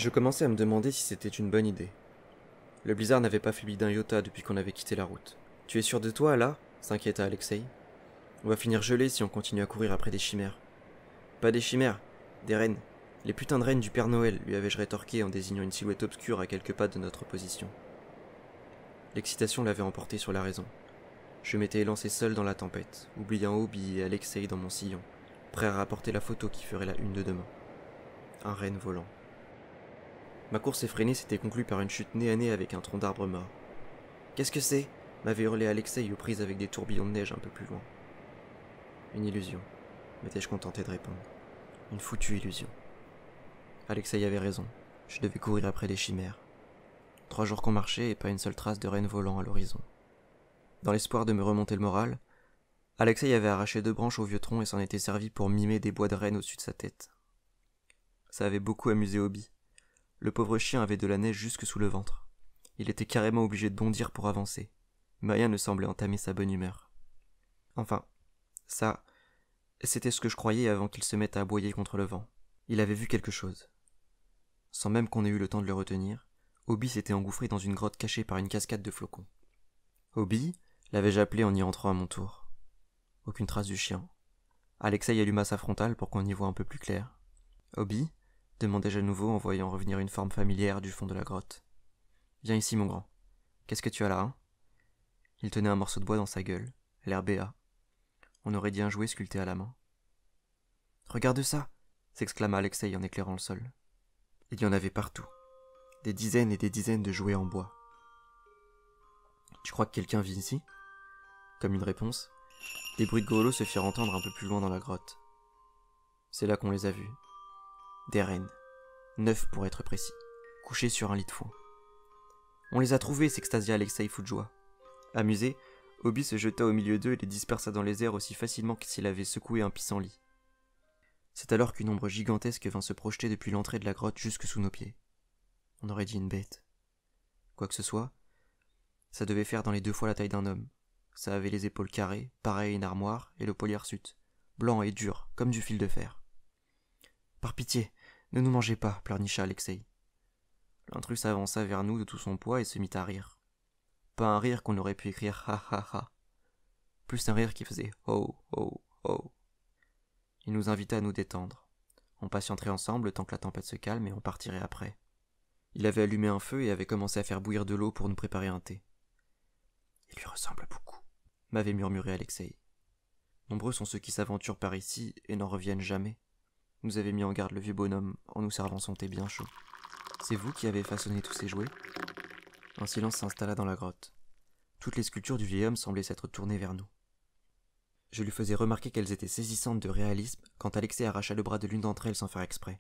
Je commençais à me demander si c'était une bonne idée. Le blizzard n'avait pas faibli d'un iota depuis qu'on avait quitté la route. Tu es sûr de toi, là s'inquiéta Alexei. On va finir gelé si on continue à courir après des chimères. Pas des chimères, des rennes. Les putains de rennes du Père Noël, lui avais-je rétorqué en désignant une silhouette obscure à quelques pas de notre position. L'excitation l'avait emporté sur la raison. Je m'étais élancé seul dans la tempête, oubliant Obi et Alexei dans mon sillon, prêt à rapporter la photo qui ferait la une de demain. Un renne volant. Ma course effrénée s'était conclue par une chute nez à nez avec un tronc d'arbre mort. « Qu'est-ce que c'est » m'avait hurlé Alexei aux prises avec des tourbillons de neige un peu plus loin. Une illusion, m'étais-je contenté de répondre. Une foutue illusion. Alexei avait raison, je devais courir après des chimères. 3 jours qu'on marchait et pas une seule trace de renne volant à l'horizon. Dans l'espoir de me remonter le moral, Alexei avait arraché 2 branches au vieux tronc et s'en était servi pour mimer des bois de rennes au-dessus de sa tête. Ça avait beaucoup amusé Obi. Le pauvre chien avait de la neige jusque sous le ventre. Il était carrément obligé de bondir pour avancer, mais rien ne semblait entamer sa bonne humeur. Enfin, ça, c'était ce que je croyais avant qu'il se mette à aboyer contre le vent. Il avait vu quelque chose. Sans même qu'on ait eu le temps de le retenir, Obi s'était engouffré dans une grotte cachée par une cascade de flocons. Obi, l'avais-je appelé en y entrant à mon tour. Aucune trace du chien. Alexei alluma sa frontale pour qu'on y voie un peu plus clair. Obi, demandai-je à nouveau en voyant revenir une forme familière du fond de la grotte. Viens ici, mon grand. Qu'est-ce que tu as là, hein ? Il tenait un morceau de bois dans sa gueule, l'air béat. On aurait dit un jouet sculpté à la main. Regarde ça ! S'exclama Alexei en éclairant le sol. Il y en avait partout. Des dizaines et des dizaines de jouets en bois. Tu crois que quelqu'un vit ici ? Comme une réponse, des bruits de grelots se firent entendre un peu plus loin dans la grotte. C'est là qu'on les a vus. Des rennes. 9 pour être précis, couchés sur un lit de foin. On les a trouvés, s'extasia Alexei fou de joie. Amusé, Obi se jeta au milieu d'eux et les dispersa dans les airs aussi facilement que s'il avait secoué un pissenlit. C'est alors qu'une ombre gigantesque vint se projeter depuis l'entrée de la grotte jusque sous nos pieds. On aurait dit une bête. Quoi que ce soit, ça devait faire dans les 2 fois la taille d'un homme. Ça avait les épaules carrées, pareil à une armoire, et le poil hirsute, blanc et dur, comme du fil de fer. Par pitié, ne nous mangez pas, pleurnicha Alexei. L'intrus s'avança vers nous de tout son poids et se mit à rire. Pas un rire qu'on aurait pu écrire ha ha ha. Plus un rire qui faisait ho ho ho. Il nous invita à nous détendre. On patienterait ensemble tant que la tempête se calme et on partirait après. Il avait allumé un feu et avait commencé à faire bouillir de l'eau pour nous préparer un thé. Il lui ressemble beaucoup, m'avait murmuré Alexei. Nombreux sont ceux qui s'aventurent par ici et n'en reviennent jamais. Nous avait mis en garde le vieux bonhomme en nous servant son thé bien chaud. C'est vous qui avez façonné tous ces jouets ? Un silence s'installa dans la grotte. Toutes les sculptures du vieil homme semblaient s'être tournées vers nous. Je lui faisais remarquer qu'elles étaient saisissantes de réalisme quand Alexei arracha le bras de l'une d'entre elles sans faire exprès.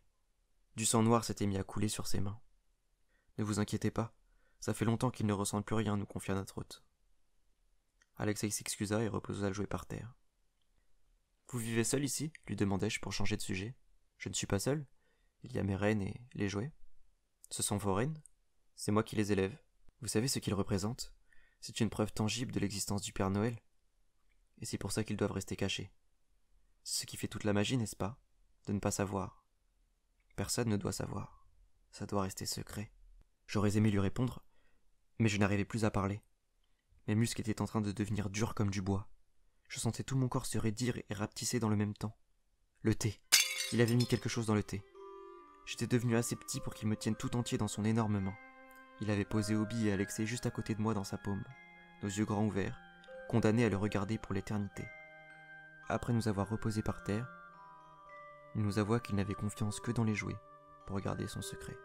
Du sang noir s'était mis à couler sur ses mains. Ne vous inquiétez pas, ça fait longtemps qu'il ne ressent plus rien, nous confia notre hôte. Alexei s'excusa et reposa le jouet par terre. Vous vivez seul ici ? Lui demandai-je pour changer de sujet. Je ne suis pas seul. Il y a mes rennes et les jouets. Ce sont vos rennes ? C'est moi qui les élève. Vous savez ce qu'ils représentent ? C'est une preuve tangible de l'existence du Père Noël. Et c'est pour ça qu'ils doivent rester cachés. C'est ce qui fait toute la magie, n'est-ce pas ? De ne pas savoir. Personne ne doit savoir. Ça doit rester secret. J'aurais aimé lui répondre, mais je n'arrivais plus à parler. Mes muscles étaient en train de devenir durs comme du bois. Je sentais tout mon corps se raidir et rapetisser dans le même temps. Le thé. Il avait mis quelque chose dans le thé. J'étais devenu assez petit pour qu'il me tienne tout entier dans son énorme main. Il avait posé Obi et Alexei juste à côté de moi dans sa paume, nos yeux grands ouverts, condamnés à le regarder pour l'éternité. Après nous avoir reposés par terre, il nous avoua qu'il n'avait confiance que dans les jouets pour garder son secret.